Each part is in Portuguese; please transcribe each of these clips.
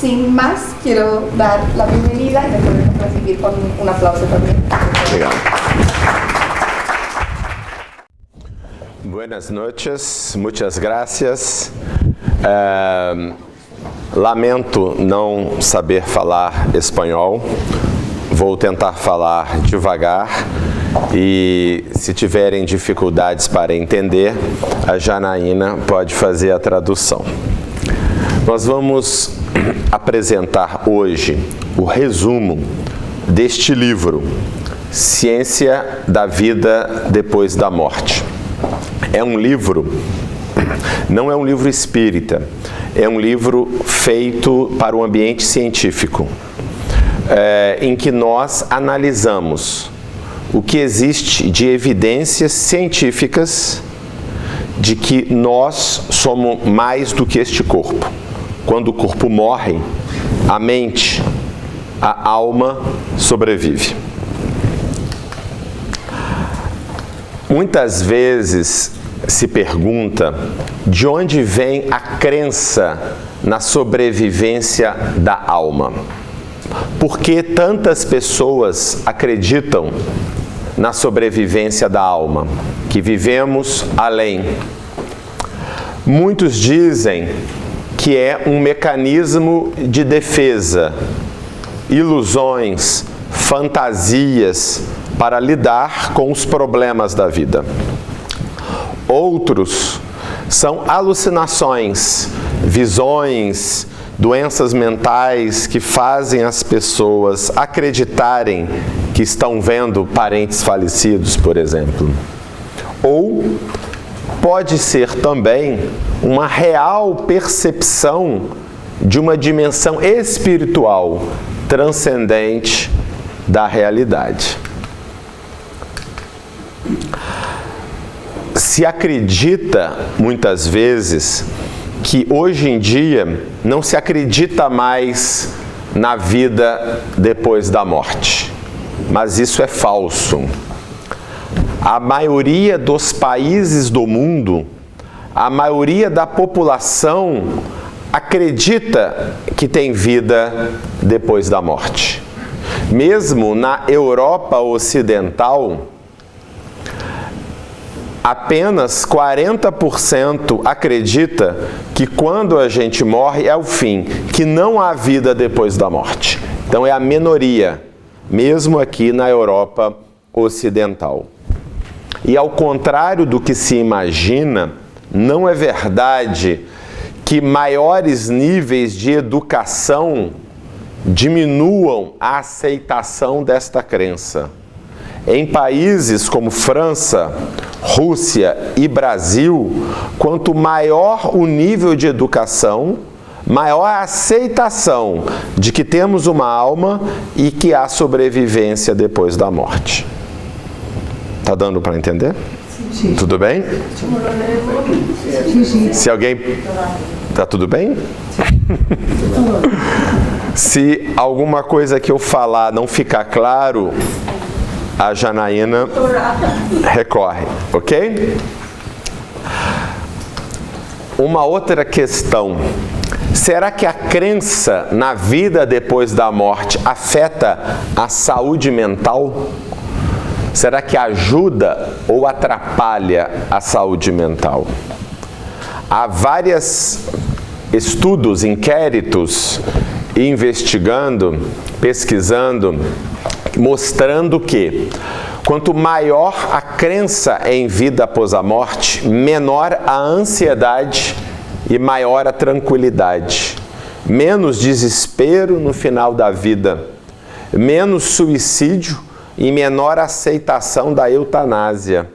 Sin más, quiero dar la bienvenida y me podemos recibir con un aplauso también. Obrigado. Buenas noches, muchas gracias. Lamento não saber falar espanhol, vou tentar falar devagar e se tiverem dificuldades para entender, a Janaína pode fazer a tradução. Nós vamos apresentar hoje o resumo deste livro, Ciência da Vida Depois da Morte. É um livro, não é um livro espírita, é um livro feito para o ambiente científico, em que nós analisamos o que existe de evidências científicas de que nós somos mais do que este corpo. Quando o corpo morre, a mente, a alma sobrevive. Muitas vezes se pergunta de onde vem a crença na sobrevivência da alma. Por que tantas pessoas acreditam na sobrevivência da alma, que vivemos além? Muitos dizem que é um mecanismo de defesa, ilusões, fantasias para lidar com os problemas da vida. Outros são alucinações, visões, doenças mentais que fazem as pessoas acreditarem que estão vendo parentes falecidos, por exemplo. Ou pode ser também uma real percepção de uma dimensão espiritual transcendente da realidade. Se acredita, muitas vezes, que hoje em dia não se acredita mais na vida depois da morte. Mas isso é falso. A maioria dos países do mundo, a maioria da população acredita que tem vida depois da morte. Mesmo na Europa Ocidental, apenas 40% acredita que quando a gente morre é o fim, que não há vida depois da morte. Então é a minoria, mesmo aqui na Europa Ocidental. E ao contrário do que se imagina, não é verdade que maiores níveis de educação diminuam a aceitação desta crença. Em países como França, Rússia e Brasil, quanto maior o nível de educação, maior a aceitação de que temos uma alma e que há sobrevivência depois da morte. Tá dando para entender? Sim. Tudo bem? Sim. Se alguém... Tá tudo bem? Se alguma coisa que eu falar não ficar claro, a Janaína recorre, ok? Uma outra questão. Será que a crença na vida depois da morte afeta a saúde mental? Será que ajuda ou atrapalha a saúde mental? Há vários estudos, inquéritos, investigando, pesquisando, mostrando que quanto maior a crença em vida após a morte, menor a ansiedade e maior a tranquilidade. Menos desespero no final da vida, menos suicídio e menor aceitação da eutanásia.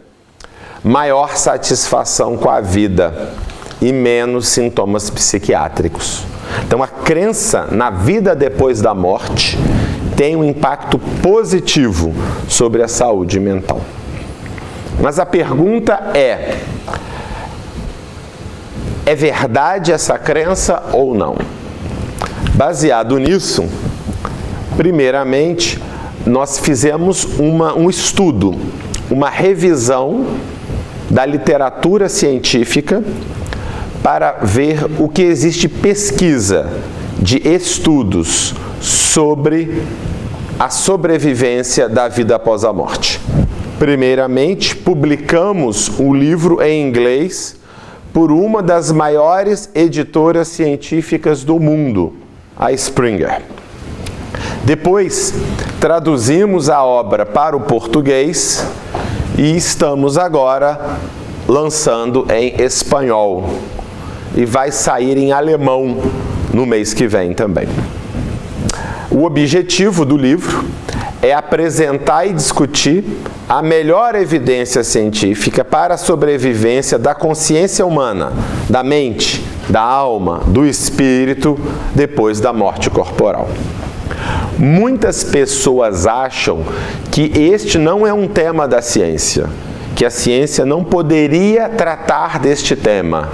Maior satisfação com a vida e menos sintomas psiquiátricos. Então a crença na vida depois da morte tem um impacto positivo sobre a saúde mental. Mas a pergunta é verdade essa crença ou não? Baseado nisso, primeiramente, nós fizemos um estudo, uma revisão da literatura científica para ver o que existe pesquisa de estudos sobre a sobrevivência da vida após a morte. Primeiramente, publicamos um livro em inglês por uma das maiores editoras científicas do mundo, a Springer. Depois, traduzimos a obra para o português e estamos agora lançando em espanhol. E vai sair em alemão no mês que vem também. O objetivo do livro é apresentar e discutir a melhor evidência científica para a sobrevivência da consciência humana, da mente, da alma, do espírito, depois da morte corporal. Muitas pessoas acham que este não é um tema da ciência, que a ciência não poderia tratar deste tema,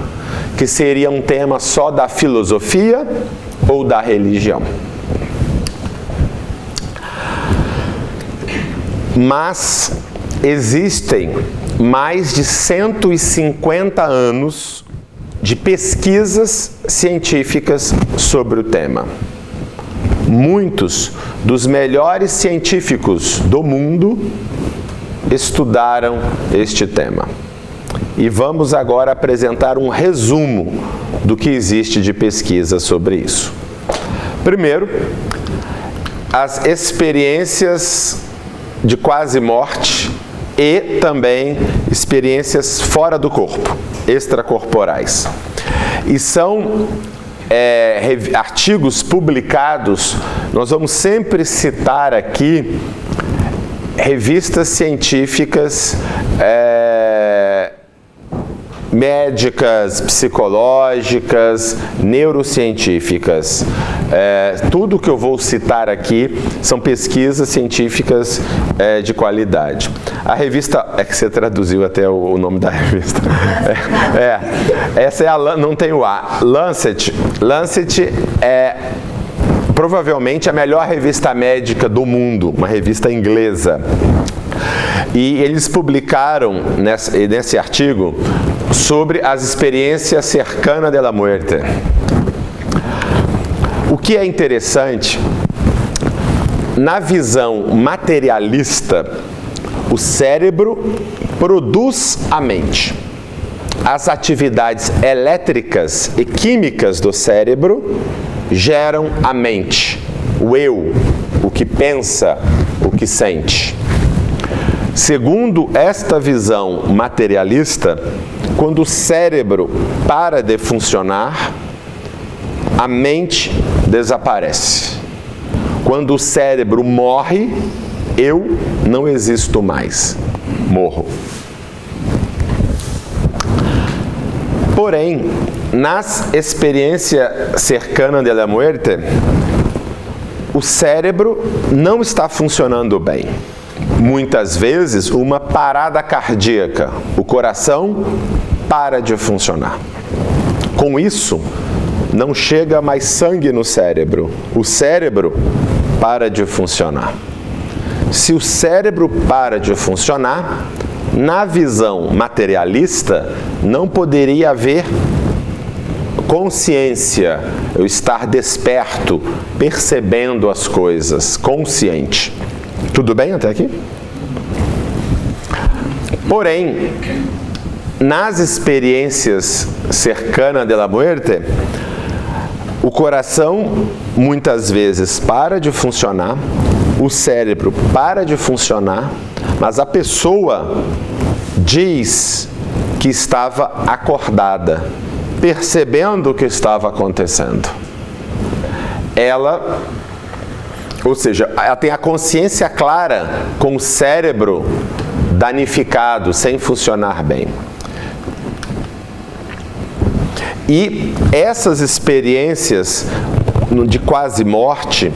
que seria um tema só da filosofia ou da religião. Mas existem mais de 150 anos de pesquisas científicas sobre o tema. Muitos dos melhores científicos do mundo estudaram este tema. E vamos agora apresentar um resumo do que existe de pesquisa sobre isso. Primeiro, as experiências de quase morte e também experiências fora do corpo, extracorporais. E são artigos publicados, nós vamos sempre citar aqui revistas científicas médicas, psicológicas, neurocientíficas. Tudo que eu vou citar aqui são pesquisas científicas de qualidade. A revista, é que você traduziu até o nome da revista. Essa é a, não tem o A, Lancet. Lancet é provavelmente a melhor revista médica do mundo, uma revista inglesa. E eles publicaram nesse artigo sobre as experiências cercanas de la muerte. O que é interessante, na visão materialista, o cérebro produz a mente. As atividades elétricas e químicas do cérebro geram a mente, o eu, o que pensa, o que sente. Segundo esta visão materialista, quando o cérebro para de funcionar, a mente desaparece. Quando o cérebro morre, eu não existo mais, morro. Porém, nas experiências cercanas de la muerte, o cérebro não está funcionando bem. Muitas vezes, uma parada cardíaca, o coração para de funcionar. Com isso, não chega mais sangue no cérebro, o cérebro para de funcionar. Se o cérebro para de funcionar, na visão materialista, não poderia haver consciência, eu estar desperto, percebendo as coisas, consciente. Tudo bem até aqui? Porém, nas experiências cercanas de la muerte, o coração muitas vezes para de funcionar, o cérebro para de funcionar, mas a pessoa diz que estava acordada, percebendo o que estava acontecendo. Ou seja, ela tem a consciência clara com o cérebro danificado, sem funcionar bem. E essas experiências de quase morte,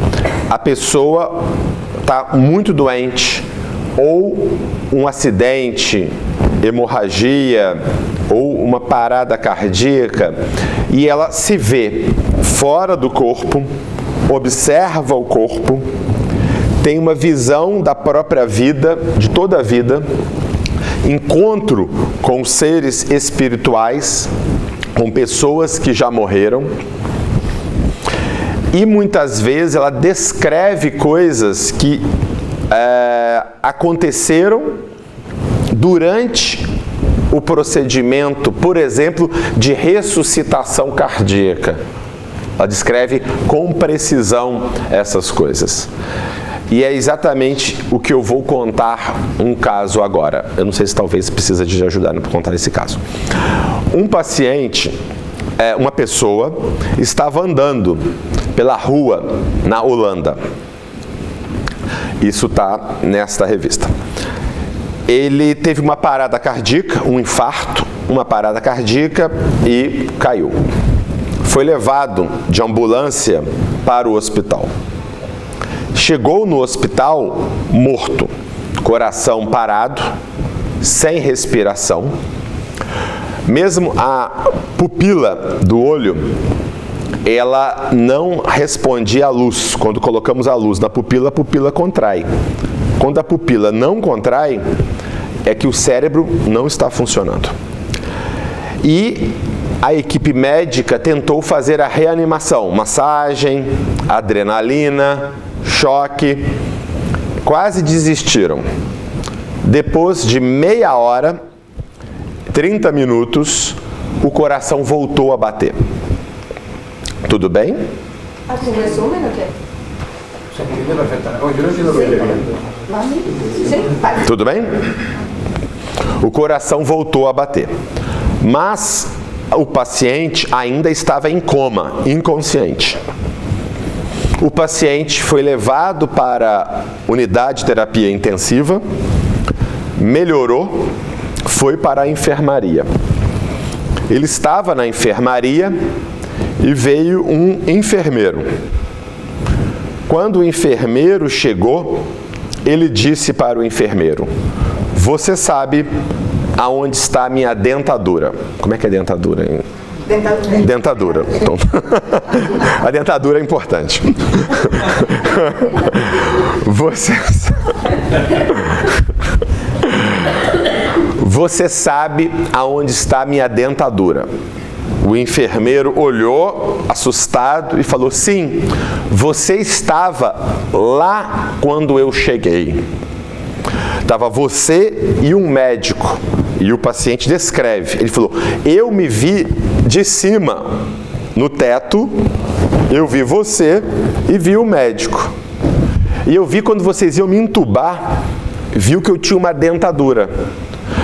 a pessoa está muito doente, ou um acidente, hemorragia, ou uma parada cardíaca, e ela se vê fora do corpo, observa o corpo, tem uma visão da própria vida, de toda a vida, encontro com seres espirituais, com pessoas que já morreram, E muitas vezes ela descreve coisas que aconteceram durante o procedimento, por exemplo, de ressuscitação cardíaca. Ela descreve com precisão essas coisas. E é exatamente o que eu vou contar um caso agora. Eu não sei se talvez precisa de ajuda para contar esse caso. Um paciente, uma pessoa, estava andando pela rua na Holanda. Isso está nesta revista. Ele teve uma parada cardíaca, um infarto, uma parada cardíaca e caiu. Foi levado de ambulância para o hospital. Chegou no hospital morto, coração parado, sem respiração. Mesmo a pupila do olho, ela não respondia à luz. Quando colocamos a luz na pupila, a pupila contrai. Quando a pupila não contrai, é que o cérebro não está funcionando. E a equipe médica tentou fazer a reanimação, massagem, adrenalina, choque, quase desistiram. Depois de meia hora, 30 minutos, o coração voltou a bater. Tudo bem? ¿Hace un resumen o qué? Se entiende perfectamente. Yo no entiendo lo que te digo. ¿Vale? Sí, vale. Tudo bem? O coração voltou a bater. Mas o paciente ainda estava em coma, inconsciente. O paciente foi levado para a unidade de terapia intensiva, melhorou, foi para a enfermaria. Ele estava na enfermaria e veio um enfermeiro. Quando o enfermeiro chegou, ele disse para o enfermeiro: "Você sabe aonde está a minha dentadura?" Como é que é dentadura, hein? Dentadura. Dentadura. Então, a dentadura é importante. Você sabe aonde está a minha dentadura? O enfermeiro olhou, assustado, e falou: "Sim, você estava lá quando eu cheguei. Estava você e um médico." E o paciente descreve. Ele falou: "Eu me vi de cima, no teto, eu vi você e vi o médico. E eu vi quando vocês iam me entubar, viu que eu tinha uma dentadura.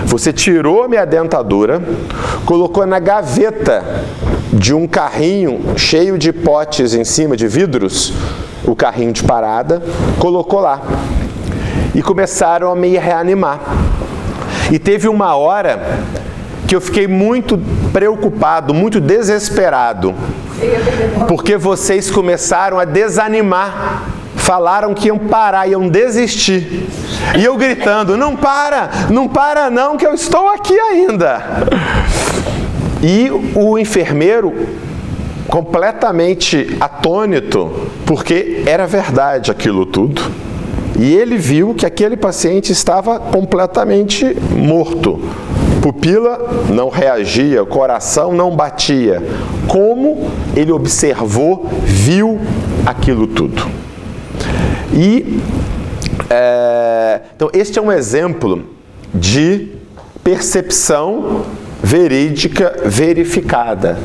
Você tirou a minha dentadura, colocou na gaveta de um carrinho cheio de potes em cima de vidros, o carrinho de parada, colocou lá. E começaram a me reanimar. E teve uma hora que eu fiquei muito preocupado, muito desesperado, porque vocês começaram a desanimar. Falaram que iam parar, iam desistir. E eu gritando: não para não, que eu estou aqui ainda." E o enfermeiro, completamente atônito, porque era verdade aquilo tudo. E ele viu que aquele paciente estava completamente morto. Pupila não reagia, o coração não batia. Como ele observou, viu aquilo tudo. E, então, este é um exemplo de percepção verídica verificada.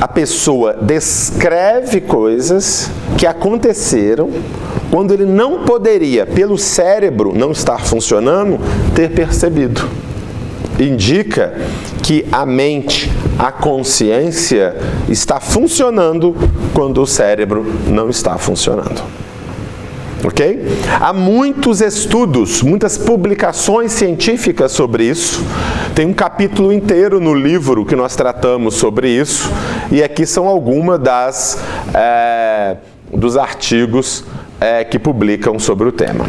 A pessoa descreve coisas que aconteceram quando ele não poderia, pelo cérebro não estar funcionando, ter percebido. Indica que a mente, a consciência está funcionando quando o cérebro não está funcionando. Ok? Há muitos estudos, muitas publicações científicas sobre isso. Tem um capítulo inteiro no livro que nós tratamos sobre isso. E aqui são algumas dos artigos que publicam sobre o tema.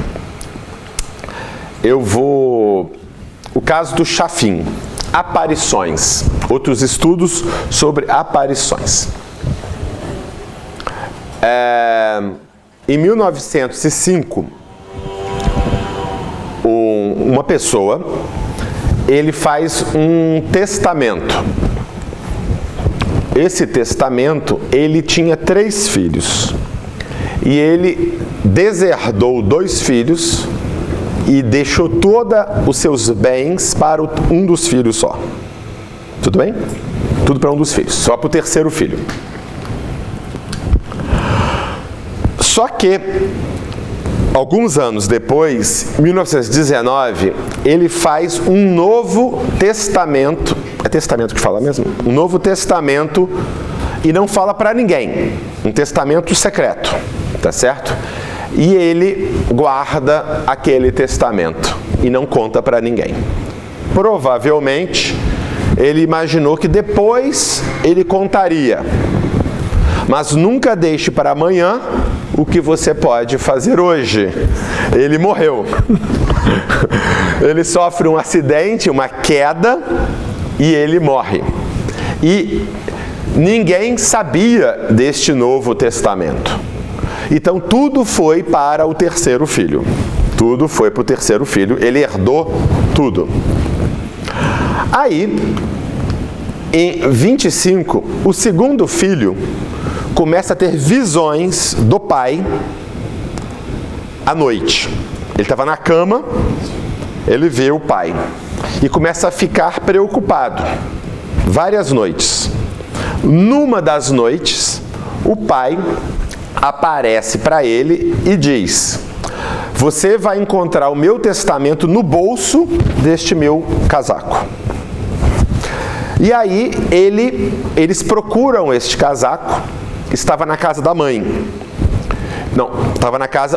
O caso do Chaffin, aparições. Outros estudos sobre aparições. Em 1905, uma pessoa, ele faz um testamento. Esse testamento, ele tinha 3 filhos. e ele deserdou 2 filhos e deixou todos os seus bens para um dos filhos só. Tudo bem? Tudo para um dos filhos, só para o terceiro filho. Só que, alguns anos depois, em 1919, ele faz um novo testamento. É testamento que fala mesmo? Um novo testamento, e não fala para ninguém. Um testamento secreto, tá certo? E ele guarda aquele testamento e não conta para ninguém. Provavelmente, ele imaginou que depois ele contaria. Mas nunca deixe para amanhã o que você pode fazer hoje. Ele morreu. Ele sofre um acidente, uma queda, e ele morre. E ninguém sabia deste novo testamento. Então tudo foi para o terceiro filho. Tudo foi para o terceiro filho. Ele herdou tudo. Aí, em 25, o segundo filho começa a ter visões do pai à noite. Ele estava na cama, ele vê o pai e começa a ficar preocupado. Várias noites. Numa das noites, o pai aparece para ele e diz: você vai encontrar o meu testamento no bolso deste meu casaco. E aí eles procuram este casaco, que estava na casa da mãe. Não,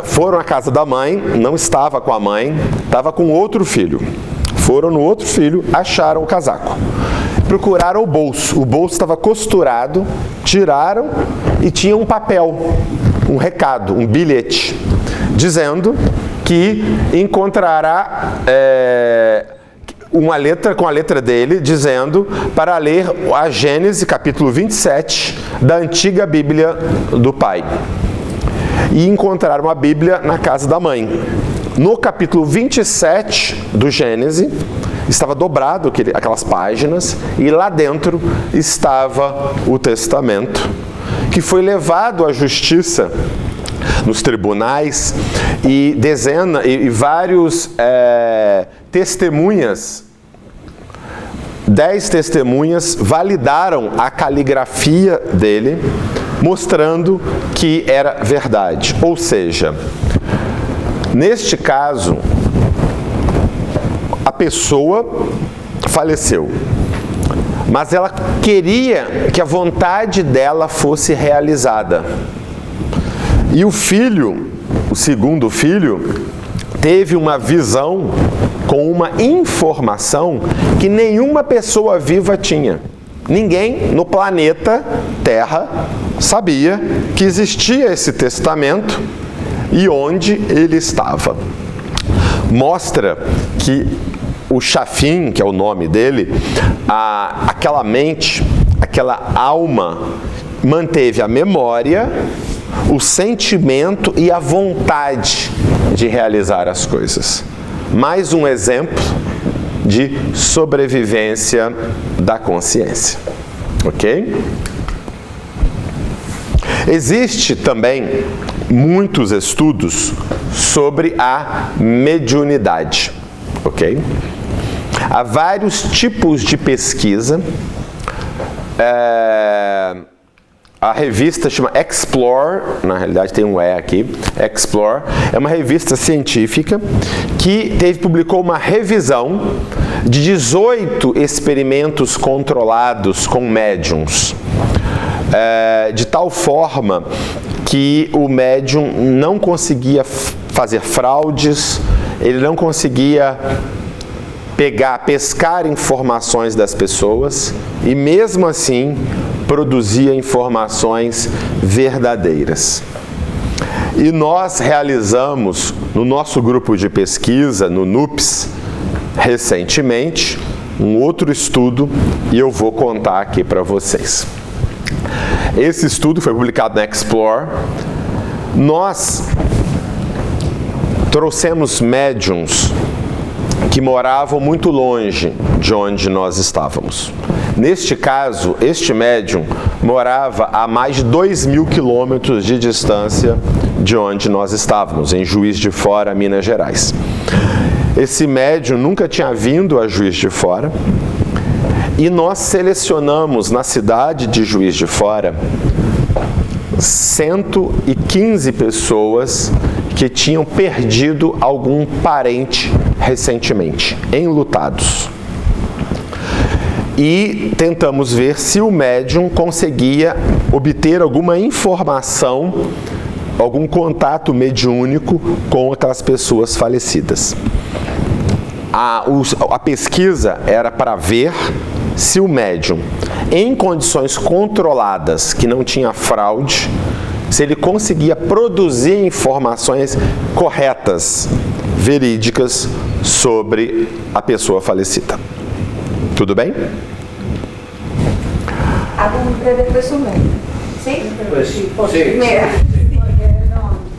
foram à casa da mãe, não estava com a mãe, estava com outro filho. Foram no outro filho, acharam o casaco. Procuraram o bolso estava costurado, tiraram e tinha um papel, um recado, um bilhete, dizendo que encontrará uma letra com a letra dele, dizendo para ler a Gênesis, capítulo 27, da antiga Bíblia do pai. E encontraram a Bíblia na casa da mãe. No capítulo 27 do Gênesis, estava dobrado aquelas páginas, e lá dentro estava o testamento, que foi levado à justiça nos tribunais, e vários testemunhas, 10 testemunhas validaram a caligrafia dele, mostrando que era verdade. Ou seja, neste caso, a pessoa faleceu, mas ela queria que a vontade dela fosse realizada. E o segundo filho, teve uma visão com uma informação que nenhuma pessoa viva tinha. Ninguém no planeta Terra sabia que existia esse testamento e onde ele estava. Mostra que o Chafim, que é o nome dele, aquela mente, aquela alma, manteve a memória, o sentimento e a vontade de realizar as coisas. Mais um exemplo de sobrevivência da consciência. Ok? Existe também muitos estudos sobre a mediunidade. Ok? Há vários tipos de pesquisa. A revista chama Explore, na realidade tem um E aqui, Explore, é uma revista científica que publicou uma revisão de 18 experimentos controlados com médiums, de tal forma que o médium não conseguia fazer fraudes, ele não conseguia pescar informações das pessoas e mesmo assim produzia informações verdadeiras. E nós realizamos no nosso grupo de pesquisa, no NUPS, recentemente, um outro estudo e eu vou contar aqui para vocês. Esse estudo foi publicado na Explore. Nós trouxemos médiums que moravam muito longe de onde nós estávamos. Neste caso, este médium morava a mais de 2.000 quilômetros de distância de onde nós estávamos, em Juiz de Fora, Minas Gerais. Esse médium nunca tinha vindo a Juiz de Fora e nós selecionamos na cidade de Juiz de Fora 115 pessoas que tinham perdido algum parente recentemente, enlutados. E tentamos ver se o médium conseguia obter alguma informação, algum contato mediúnico com aquelas pessoas falecidas. A pesquisa era para ver se o médium, em condições controladas, que não tinha fraude, se ele conseguia produzir informações corretas, verídicas, sobre a pessoa falecida. Tudo bem? Hago un breve resumen. ¿Sí? Pues sí. Mira,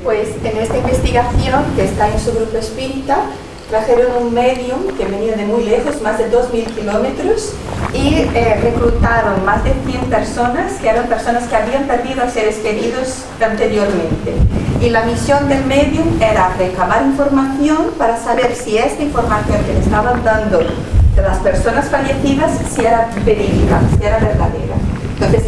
pues en esta investigación que está en su grupo espírita, trajeron un medium que venía de muy lejos, más de 2.000 kilómetros, y reclutaron más de 100 personas, que eran personas que habían perdido a seres queridos anteriormente. Y la misión del medium era recabar información para saber si esta información que le estaban dando de las personas fallecidas, si era verídica, si era verdadera. Entonces,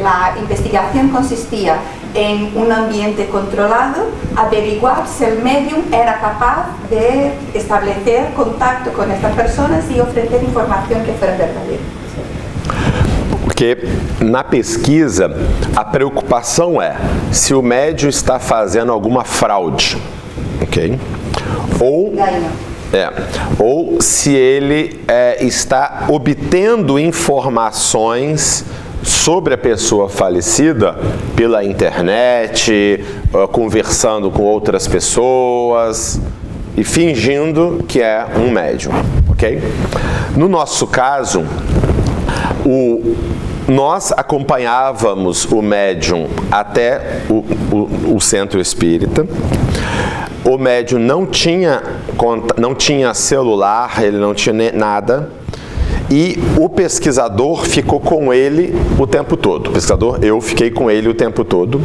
la investigación consistía en un ambiente controlado, averiguar si el medium era capaz de establecer contacto con estas personas y ofrecer información que fuera verdadera. Porque na pesquisa a preocupação é se o médium está fazendo alguma fraude, ok? Ou se ele está obtendo informações sobre a pessoa falecida pela internet, conversando com outras pessoas e fingindo que é um médium, ok? No nosso caso, nós acompanhávamos o médium até o centro espírita. O médium não tinha celular, ele não tinha nada. E o pesquisador ficou com ele o tempo todo. O pesquisador, eu fiquei com ele o tempo todo.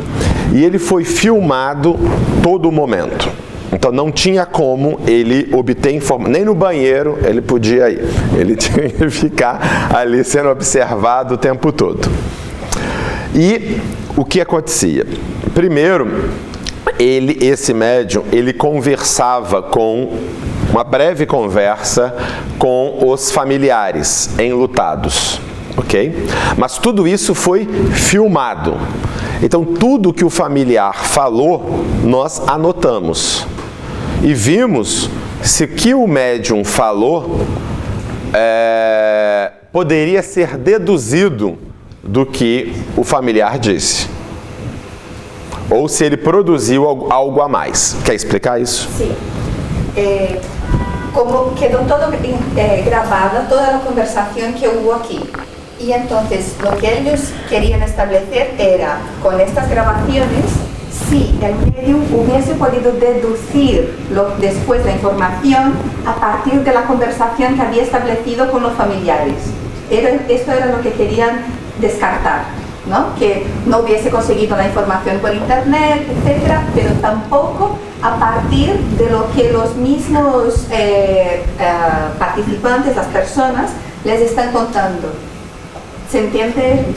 E ele foi filmado todo o momento. Então não tinha como ele obter informação, nem no banheiro ele podia ir. Ele tinha que ficar ali sendo observado o tempo todo. E o que acontecia? Primeiro, esse médium, ele conversava uma breve conversa com os familiares enlutados, ok? Mas tudo isso foi filmado. Então, tudo que o familiar falou, nós anotamos. E vimos se o que o médium falou poderia ser deduzido do que o familiar disse. Ou se ele produziu algo a mais. Quer explicar isso? Sim. Como quedó todo grabada, toda la conversación que hubo aquí. Y entonces lo que ellos querían establecer era, con estas grabaciones, si el medium hubiese podido deducir después la información a partir de la conversación que había establecido con los familiares. Esto era lo que querían descartar, ¿no? Que no hubiese conseguido la información por internet, etcétera, pero tampoco a partir de lo que los mismos participantes, las personas, les están contando. ¿Se entiende?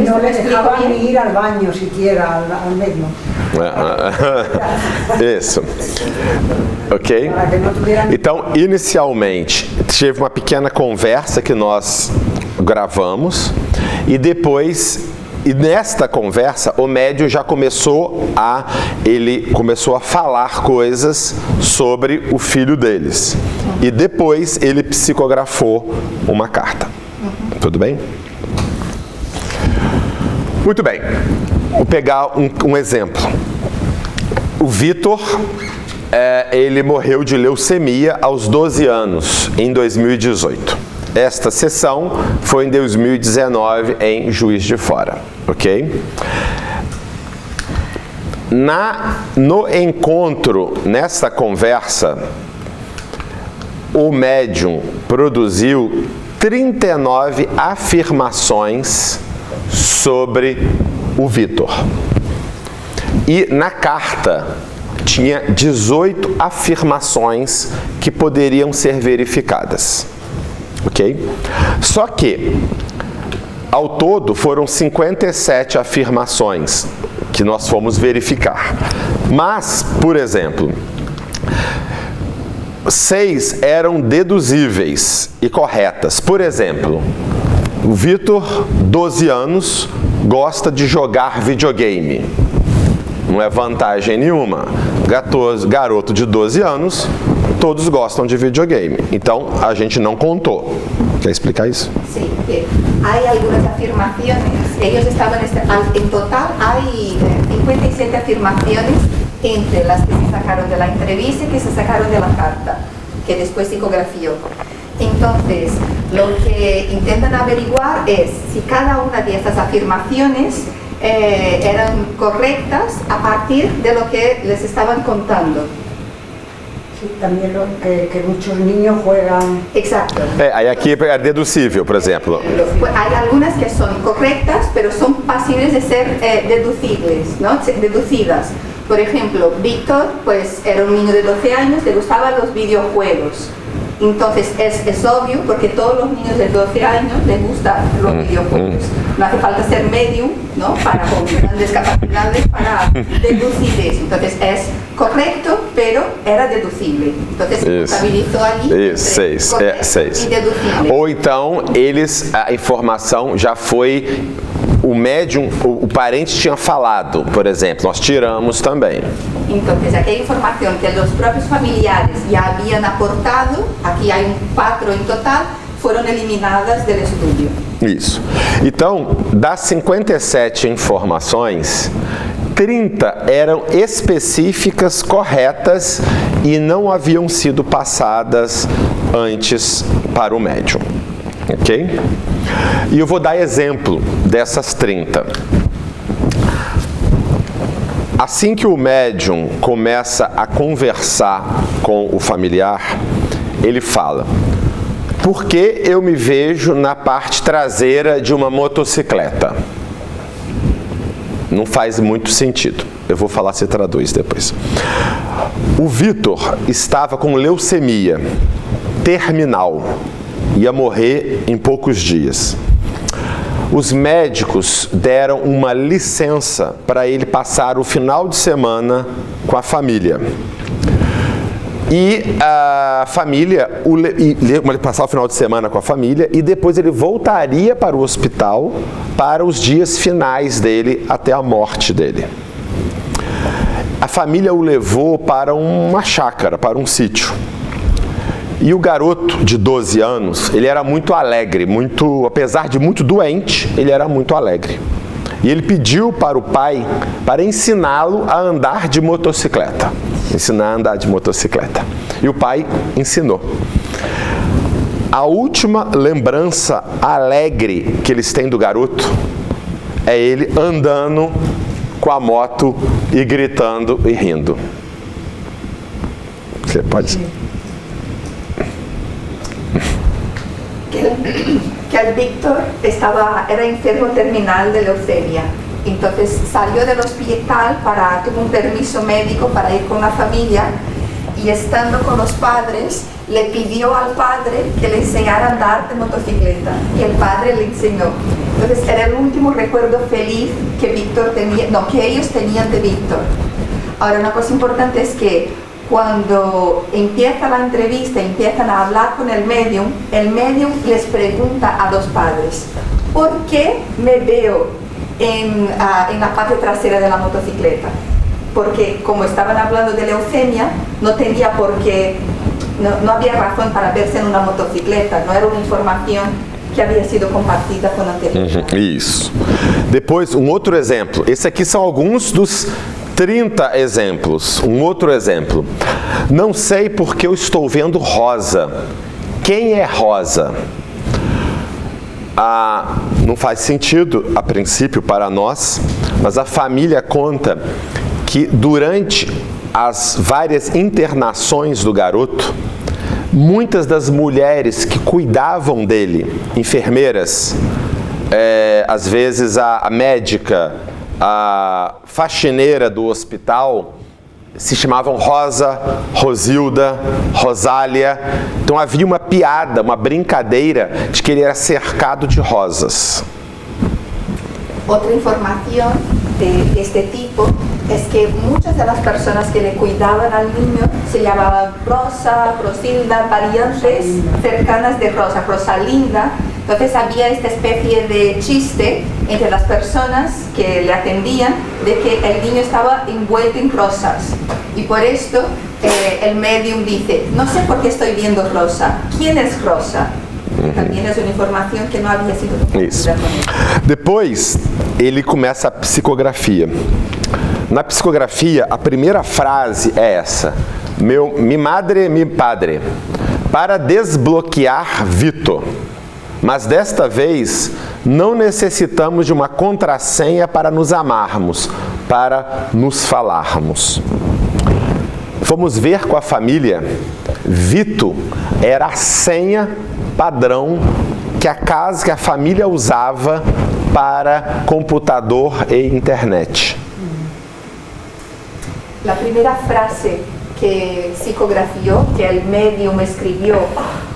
No les dejaban ni ir al baño siquiera al médium. Isso. Ok? Então, inicialmente, teve uma pequena conversa que nós gravamos e depois, nesta conversa, o médium já começou a falar coisas sobre o filho deles. E depois ele psicografou uma carta. Tudo bem? Muito bem, vou pegar um exemplo. O Vitor, ele morreu de leucemia aos 12 anos, em 2018. Esta sessão foi em 2019, em Juiz de Fora, ok? No encontro, nessa conversa, o médium produziu 39 afirmações sobre o Vitor. E na carta tinha 18 afirmações que poderiam ser verificadas. Ok? Só que, ao todo, foram 57 afirmações que nós fomos verificar. Mas, por exemplo, 6 eram deduzíveis e corretas. Por exemplo, o Vitor, 12 anos, gosta de jogar videogame. Não é vantagem nenhuma. Garoto de 12 anos, todos gostam de videogame. Então, a gente não contou. Quer explicar isso? Sí, hay algunas afirmaciones. Ellos estaban, en total hay 57 afirmaciones entre las que se sacaron de la entrevista y que se sacaron de la carta, que después psicografió. Entonces, lo que intentan averiguar es si cada una de estas afirmaciones eran correctas a partir de lo que les estaban contando. Sí, también que muchos niños juegan. Exacto. Aí aqui é deducível, por exemplo. Hay algunas que son correctas, pero son pasibles de ser deducibles, ¿no? Deducidas. Por ejemplo, Víctor, pues era un niño de 12 años, le gustaban los videojuegos. Entonces es obvio, porque todos los niños de 12 años les gustan los videojuegos. No hace falta ser medium, ¿no? Con grandes capacidades para deducir eso. Entonces es correcto, pero era deducible. Entonces se contabilizó allí seis. e deducible. Ou então, a informação já foi... O médium, o parente tinha falado, por exemplo, nós tiramos também. Então, aqui a informação que os próprios familiares já haviam aportado, aqui há 4 em total, foram eliminadas do estudo. Isso. Então, das 57 informações, 30 eram específicas, corretas e não haviam sido passadas antes para o médium. Ok? E eu vou dar exemplo dessas 30. Assim que o médium começa a conversar com o familiar, ele fala: por que eu me vejo na parte traseira de uma motocicleta? Não faz muito sentido. Eu vou falar se traduz depois. O Vitor estava com leucemia terminal. Ia morrer em poucos dias. Os médicos deram uma licença para ele passar o final de semana com a família. E a família, ele passar o final de semana com a família e depois ele voltaria para o hospital para os dias finais dele até a morte dele. A família o levou para uma chácara, para um sítio. E o garoto de 12 anos, ele era muito alegre, apesar de muito doente, ele era muito alegre. E ele pediu para o pai para ensiná-lo a andar de motocicleta. Ensinar a andar de motocicleta. E o pai ensinou. A última lembrança alegre que eles têm do garoto é ele andando com a moto e gritando e rindo. Você pode... Que el Víctor era enfermo terminal de leucemia. Entonces salió del hospital, tuvo un permiso médico para ir con la familia y estando con los padres le pidió al padre que le enseñara a andar de motocicleta y el padre le enseñó. Entonces era el último recuerdo feliz que que ellos tenían de Víctor. Ahora, una cosa importante es que cuando empieza la entrevista, empiezan a hablar con el medium les pregunta a los padres: ¿por qué me veo en la parte trasera de la motocicleta? Porque como estaban hablando de leucemia, no tenía por qué, no había razón para verse en una motocicleta, no era una información que havia sido compartida com a anterior. Isso. Depois, um outro exemplo. Esse aqui são alguns dos 30 exemplos. Um outro exemplo. Não sei porque eu estou vendo rosa. Quem é Rosa? Não faz sentido, a princípio, para nós, mas a família conta que durante as várias internações do garoto, Muitas das mulheres que cuidavam dele, enfermeiras, às vezes a médica, a faxineira do hospital, se chamavam Rosa, Rosilda, Rosália. Então havia uma piada, uma brincadeira de que ele era cercado de rosas. Otra información de este tipo es que muchas de las personas que le cuidaban al niño se llamaban Rosa, Rosilda, variantes cercanas de Rosa, Rosalinda. Entonces había esta especie de chiste entre las personas que le atendían de que el niño estaba envuelto en rosas. Y por esto el medium dice, no sé por qué estoy viendo rosa, ¿quién es Rosa? Também é uma informação que não havia sido documentada. Depois, ele começa a psicografia. Na psicografia, a primeira frase é essa: mi madre, mi padre, para desbloquear Vitor. Mas desta vez, não necessitamos de uma contrassenha para nos amarmos, para nos falarmos. Fomos ver com a família, Vitor era a senha padrão que a família usava para computador e internet. A primeira frase que psicografiou, que o médium escreveu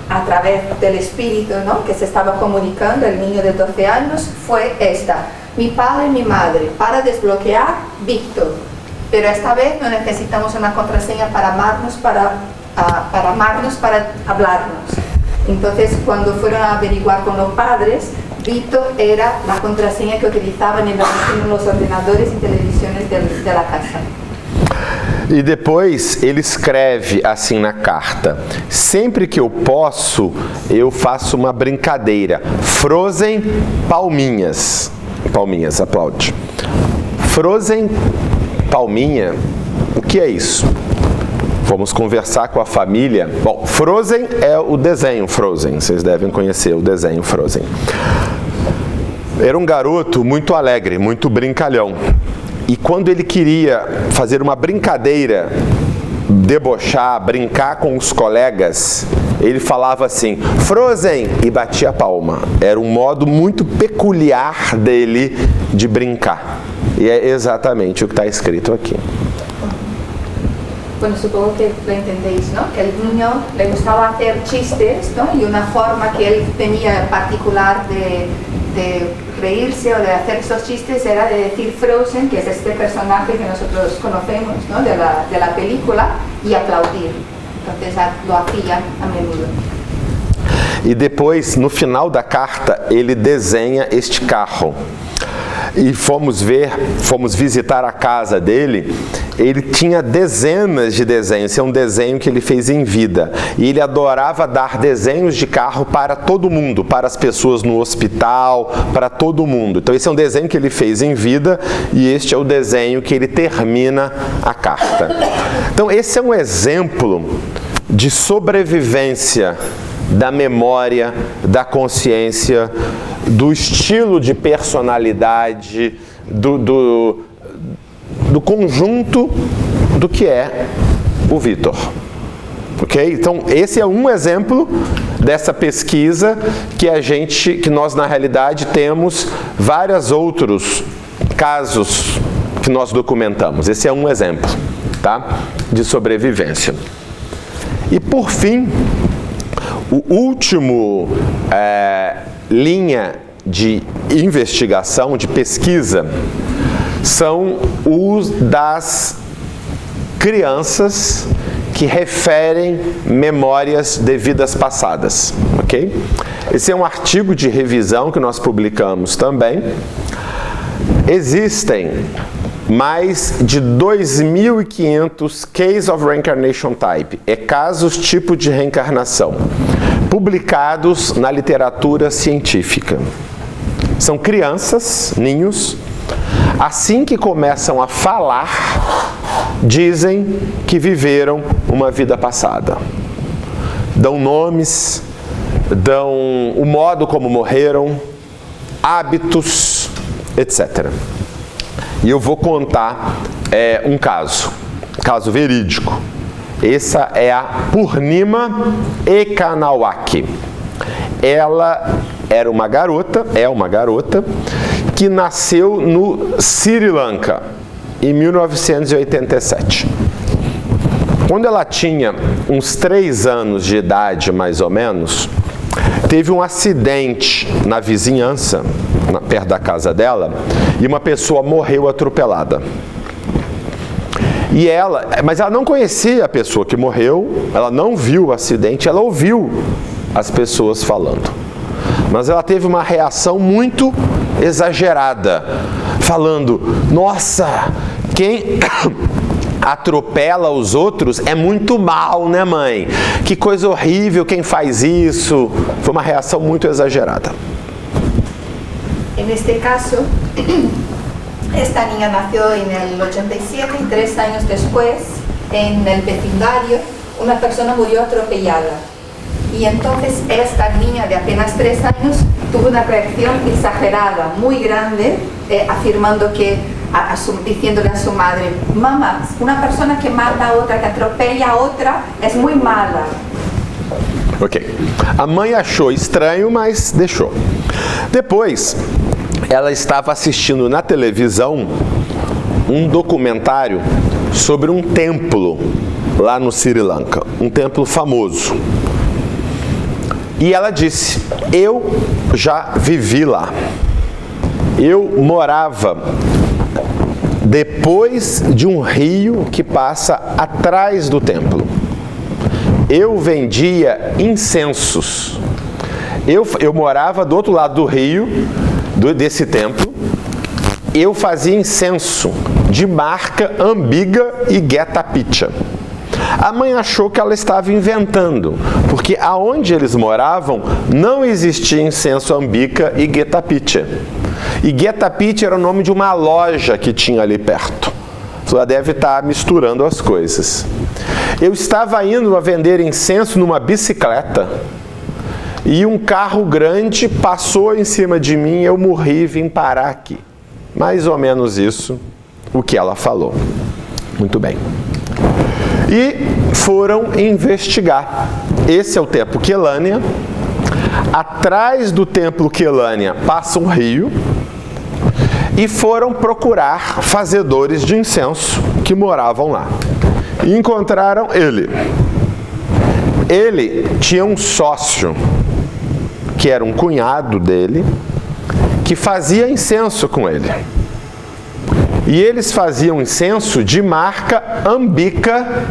através do espírito, ¿no?, que se estava comunicando, o niño de 12 anos, foi esta: mi padre, mi madre, para desbloquear Víctor. Pero esta vez não necessitamos uma contraseña para amarnos, para hablarnos. Entonces, cuando fueron a averiguar con los padres, Vito era la contraseña que utilizaban en los ordenadores y televisiones de la casa. E depois ele escreve assim na carta: sempre que eu posso, eu faço uma brincadeira. Frozen palminhas. Palminhas, aplaude. Frozen palminha, o que é isso? Vamos conversar com a família. Bom, Frozen é o desenho Frozen, vocês devem conhecer o desenho Frozen. Era um garoto muito alegre, muito brincalhão. E quando ele queria fazer uma brincadeira, debochar, brincar com os colegas, ele falava assim, Frozen, e batia a palma. Era um modo muito peculiar dele de brincar. E é exatamente o que está escrito aqui. Bueno, supongo que lo entendéis, ¿no? Que el niño le gustaba hacer chistes, ¿no? Y una forma que él tenía particular de reírse o de hacer esos chistes era de decir Frozen, que es este personaje que nosotros conocemos, ¿no?, de la película, y aplaudir. Entonces lo hacía a menudo. E depois, no final da carta, ele desenha este carro. E fomos visitar a casa dele, ele tinha dezenas de desenhos, esse é um desenho que ele fez em vida. E ele adorava dar desenhos de carro para todo mundo, para as pessoas no hospital, para todo mundo. Então esse é um desenho que ele fez em vida e este é o desenho que ele termina a carta. Então esse é um exemplo de sobrevivência da memória, da consciência, do estilo de personalidade, do conjunto do que é o Vitor. Ok? Então, esse é um exemplo dessa pesquisa que nós na realidade temos vários outros casos que nós documentamos. Esse é um exemplo, tá? De sobrevivência. E por fim, o último linha de investigação, de pesquisa, são os das crianças que referem memórias de vidas passadas, ok? Esse é um artigo de revisão que nós publicamos também. Existem mais de 2.500 Case of Reincarnation Type, casos tipo de reencarnação, publicados na literatura científica. São crianças, ninhos, assim que começam a falar, dizem que viveram uma vida passada. Dão nomes, dão o modo como morreram, hábitos, etc. E eu vou contar um caso verídico. Essa é a Purnima Ekanawaki. Ela era uma garota, que nasceu no Sri Lanka, em 1987. Quando ela tinha uns 3 anos de idade, mais ou menos, teve um acidente na vizinhança, perto da casa dela, e uma pessoa morreu atropelada. Mas ela não conhecia a pessoa que morreu, ela não viu o acidente, ela ouviu as pessoas falando. Mas ela teve uma reação muito exagerada, falando: nossa, quem atropela os outros é muito mal, né, mãe? Que coisa horrível quem faz isso. Foi uma reação muito exagerada. En este caso, esta niña nació en el 87 y 3 años después, en el vecindario, una persona murió atropellada. Y entonces esta niña de apenas 3 años tuvo una reacción exagerada, muy grande, afirmando que, diciéndole a su madre: mamá, una persona que mata a otra, que atropella a otra, es muy mala. Ok. A mãe achou estranho, mas deixou. Depois, ela estava assistindo na televisão um documentário sobre um templo lá no Sri Lanka, um templo famoso. E ela disse: eu já vivi lá. Eu morava depois de um rio que passa atrás do templo. Eu vendia incensos. Eu morava do outro lado do rio, desse templo. Eu fazia incenso de marca Ambiga e Getapicha. A mãe achou que ela estava inventando, porque aonde eles moravam não existia incenso Ambiga e Getapicha. E Getapicha era o nome de uma loja que tinha ali perto. Ela deve estar misturando as coisas. Eu estava indo a vender incenso numa bicicleta e um carro grande passou em cima de mim e eu morri e vim parar aqui. Mais ou menos isso o que ela falou. Muito bem. E foram investigar. Esse é o templo Kelânia. Atrás do templo Kelânia passa um rio. E foram procurar fazedores de incenso que moravam lá. E encontraram ele. Ele tinha um sócio, que era um cunhado dele, que fazia incenso com ele. E eles faziam incenso de marca Ambiga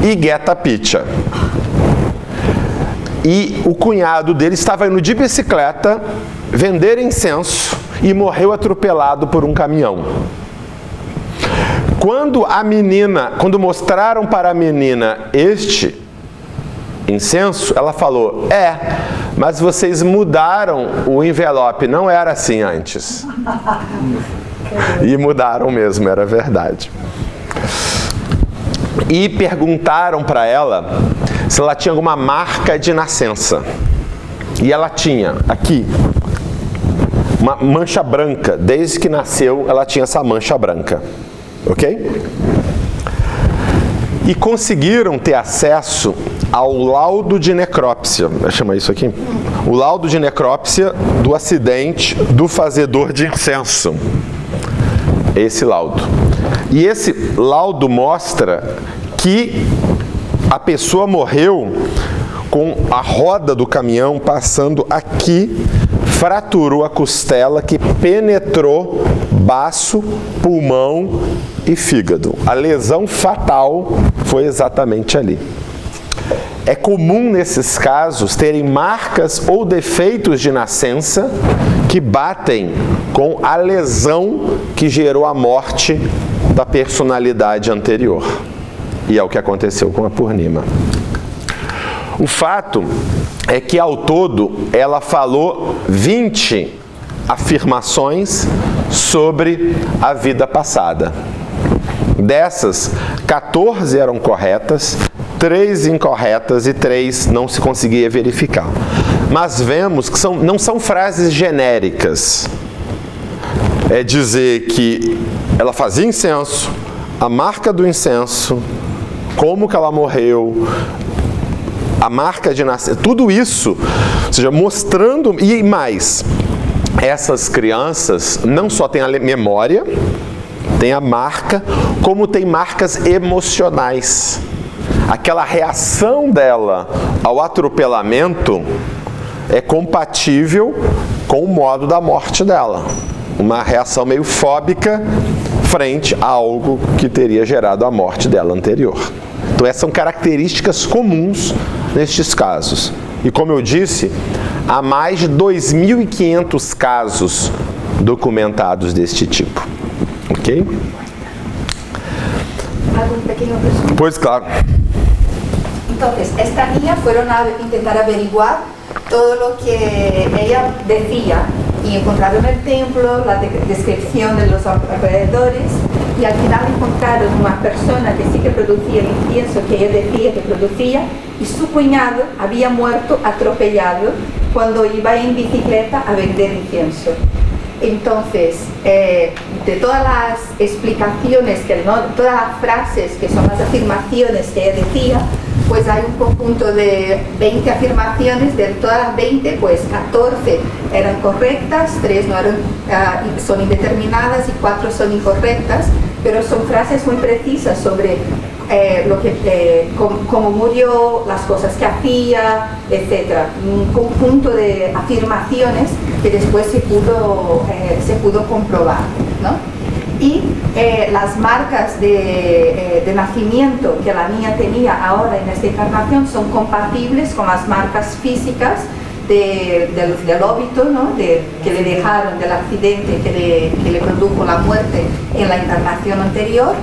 e Getapicha. E o cunhado dele estava indo de bicicleta vender incenso e morreu atropelado por um caminhão. Quando mostraram para a menina este incenso, ela falou: mas vocês mudaram o envelope, não era assim antes. E mudaram mesmo, era verdade. E perguntaram para ela se ela tinha alguma marca de nascença. E ela tinha, aqui, uma mancha branca. Desde que nasceu, ela tinha essa mancha branca. Ok? E conseguiram ter acesso ao laudo de necrópsia. Chama isso aqui? O laudo de necrópsia do acidente do fazedor de incenso. Esse laudo. E esse laudo mostra que a pessoa morreu com a roda do caminhão passando aqui, fraturou a costela que penetrou baço, pulmão e fígado. A lesão fatal foi exatamente ali. É comum nesses casos terem marcas ou defeitos de nascença que batem com a lesão que gerou a morte da personalidade anterior. E é o que aconteceu com a Purnima. O fato é que, ao todo, ela falou 20 afirmações sobre a vida passada. Dessas, 14 eram corretas, 3 incorretas e 3 não se conseguia verificar. Mas vemos que não são frases genéricas. É dizer que ela fazia incenso, a marca do incenso, como que ela morreu, a marca de nascimento, tudo isso, ou seja, mostrando, e mais, essas crianças não só têm a memória, tem a marca, como tem marcas emocionais. Aquela reação dela ao atropelamento é compatível com o modo da morte dela. Uma reação meio fóbica frente a algo que teria gerado a morte dela anterior. Então essas são características comuns nestes casos. E como eu disse, há mais de 2.500 casos documentados deste tipo. Ok? ¿Algún pequeño resumen? Pois claro. Entonces, esta niña fueron a intentar averiguar todo lo que ella decía y encontraron el templo, la descripción de los alrededores y al final encontraron una persona que sí que producía el incienso que ella decía que producía y su cuñado había muerto atropellado cuando iba en bicicleta a vender incienso. Entonces, de todas las explicaciones, todas las frases que son las afirmaciones que ella decía, pues hay un conjunto de 20 afirmaciones, de todas las 20, pues 14 eran correctas, 3 no eran, son indeterminadas y 4 son incorrectas, pero son frases muy precisas sobre cómo murió, las cosas que hacía, etc. Un conjunto de afirmaciones que después se pudo comprobar, ¿no? Y las marcas de nacimiento que la niña tenía ahora en esta encarnación son compatibles con las marcas físicas del óbito, ¿no? Que le dejaron, del accidente que le produjo la muerte en la encarnación anterior,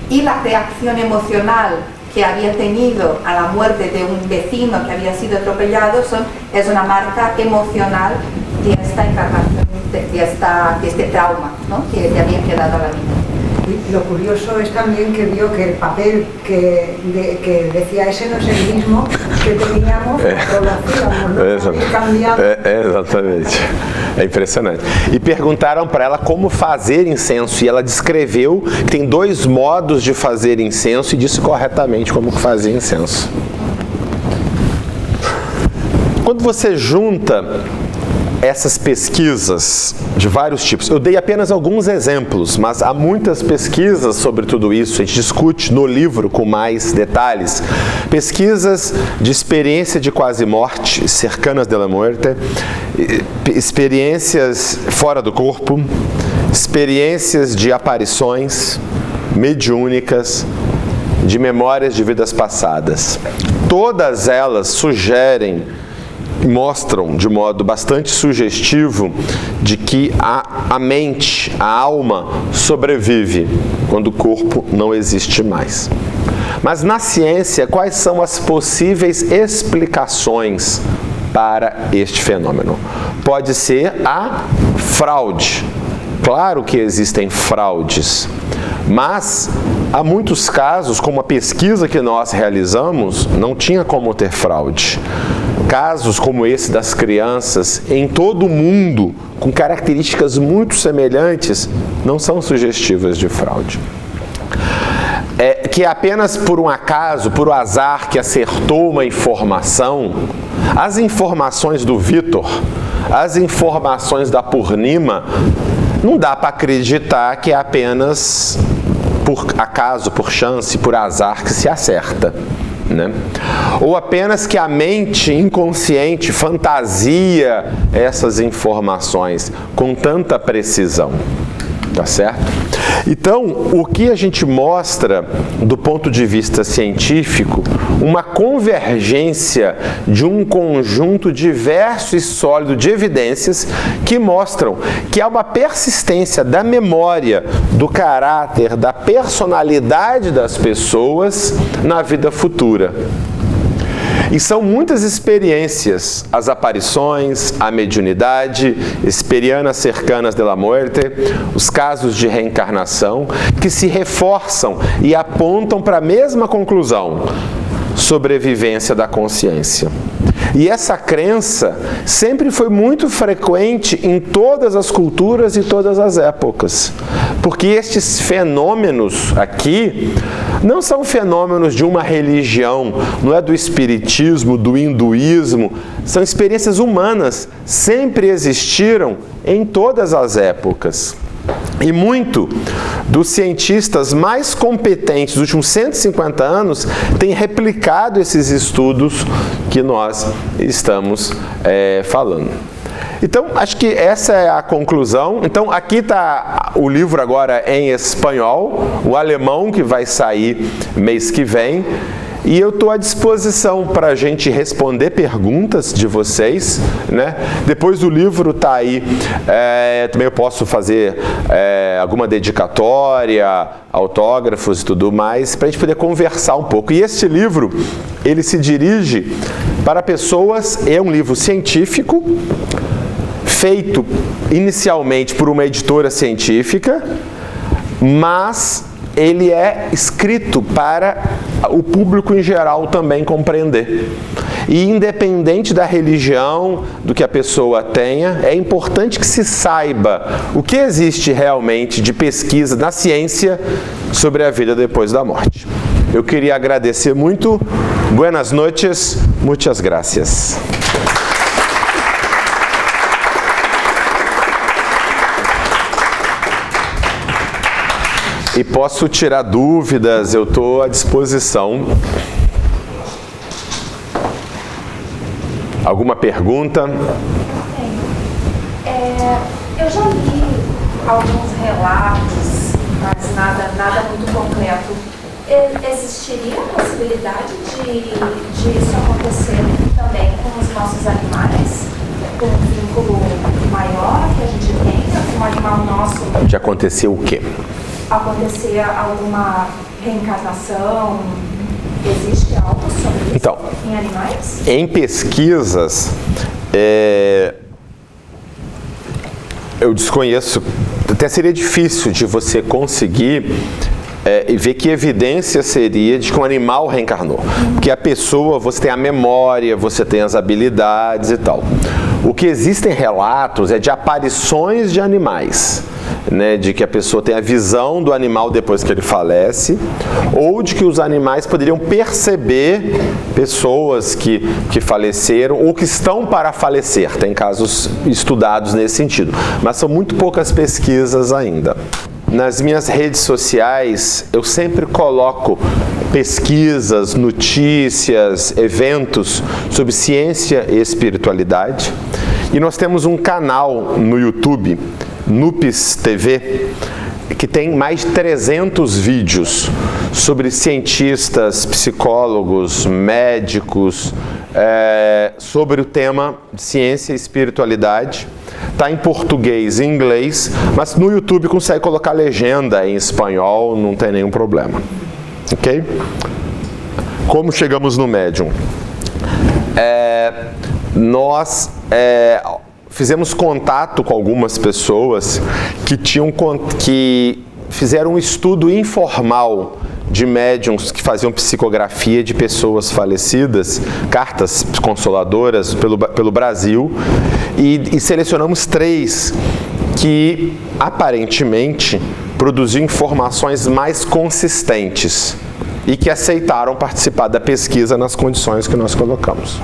y la reacción emocional que había tenido a la muerte de un vecino que había sido atropellado es una marca emocional de esta encarnación, de este trauma, ¿no? Que le había quedado a la niña. Y lo curioso es también que vio que el papel que decía ese no es el mismo que teníamos cuando lo hacíamos, ¿no? Había cambiado. Exatamente. É impressionante. E perguntaram para ela como fazer incenso, e ela descreveu que tem 2 modos de fazer incenso e disse corretamente como fazia incenso. Quando você junta essas pesquisas de vários tipos, eu dei apenas alguns exemplos, mas há muitas pesquisas sobre tudo isso, a gente discute no livro com mais detalhes. Pesquisas de experiência de quase morte, cercanas de la muerte, experiências fora do corpo, experiências de aparições mediúnicas, de memórias de vidas passadas. Todas elas sugerem, mostram de modo bastante sugestivo de que a mente, a alma, sobrevive quando o corpo não existe mais. Mas na ciência, quais são as possíveis explicações para este fenômeno? Pode ser a fraude. Claro que existem fraudes, mas há muitos casos, como a pesquisa que nós realizamos, não tinha como ter fraude. Casos como esse das crianças em todo o mundo, com características muito semelhantes, não são sugestivas de fraude. Que apenas por um acaso, por um azar que acertou uma informação, as informações do Vitor, as informações da Purnima, não dá para acreditar que é apenas por acaso, por chance, por azar que se acerta, né? Ou apenas que a mente inconsciente fantasia essas informações com tanta precisão, tá certo? Então, o que a gente mostra do ponto de vista científico, uma convergência de um conjunto diverso e sólido de evidências que mostram que há uma persistência da memória, do caráter, da personalidade das pessoas na vida futura. E são muitas experiências, as aparições, a mediunidade, experiências cercanas de la muerte, os casos de reencarnação, que se reforçam e apontam para a mesma conclusão: sobrevivência da consciência. E essa crença sempre foi muito frequente em todas as culturas e todas as épocas. Porque estes fenômenos aqui não são fenômenos de uma religião, não é do espiritismo, do hinduísmo, são experiências humanas, sempre existiram em todas as épocas. E muito dos cientistas mais competentes dos últimos 150 anos têm replicado esses estudos que nós estamos falando. Então, acho que essa é a conclusão. Então, aqui está o livro agora em espanhol, o alemão que vai sair mês que vem. E eu estou à disposição para a gente responder perguntas de vocês, né? Depois o livro está aí, também eu posso fazer alguma dedicatória, autógrafos e tudo mais, para a gente poder conversar um pouco. E este livro, ele se dirige para pessoas, é um livro científico, feito inicialmente por uma editora científica, mas ele é escrito para o público em geral também compreender. E independente da religião, do que a pessoa tenha, é importante que se saiba o que existe realmente de pesquisa na ciência sobre a vida depois da morte. Eu queria agradecer muito. Buenas noches, muchas gracias. E posso tirar dúvidas, eu estou à disposição. Alguma pergunta? Eu já li alguns relatos, mas nada muito concreto. Existiria a possibilidade de isso acontecer também com os nossos animais? Com um vínculo maior que a gente tenha com um animal nosso? De acontecer o quê? Acontecer alguma reencarnação? Existe algo sobre isso então, em animais? Em pesquisas, eu desconheço, até seria difícil de você conseguir e ver que evidência seria de que um animal reencarnou. Porque a pessoa, você tem a memória, você tem as habilidades e tal. O que existem relatos é de aparições de animais, né, de que a pessoa tem a visão do animal depois que ele falece, ou de que os animais poderiam perceber pessoas que faleceram ou que estão para falecer. Tem casos estudados nesse sentido, mas são muito poucas pesquisas ainda. Nas minhas redes sociais, eu sempre coloco pesquisas, notícias, eventos sobre ciência e espiritualidade. E nós temos um canal no YouTube, Nupes TV, que tem mais de 300 vídeos sobre cientistas, psicólogos, médicos, sobre o tema de ciência e espiritualidade. Está em português e inglês, mas no YouTube consegue colocar legenda em espanhol, não tem nenhum problema. Ok? Como chegamos no médium? Nós fizemos contato com algumas pessoas que fizeram um estudo informal de médiums que faziam psicografia de pessoas falecidas, cartas consoladoras pelo Brasil, e selecionamos 3 que aparentemente produziam informações mais consistentes e que aceitaram participar da pesquisa nas condições que nós colocamos.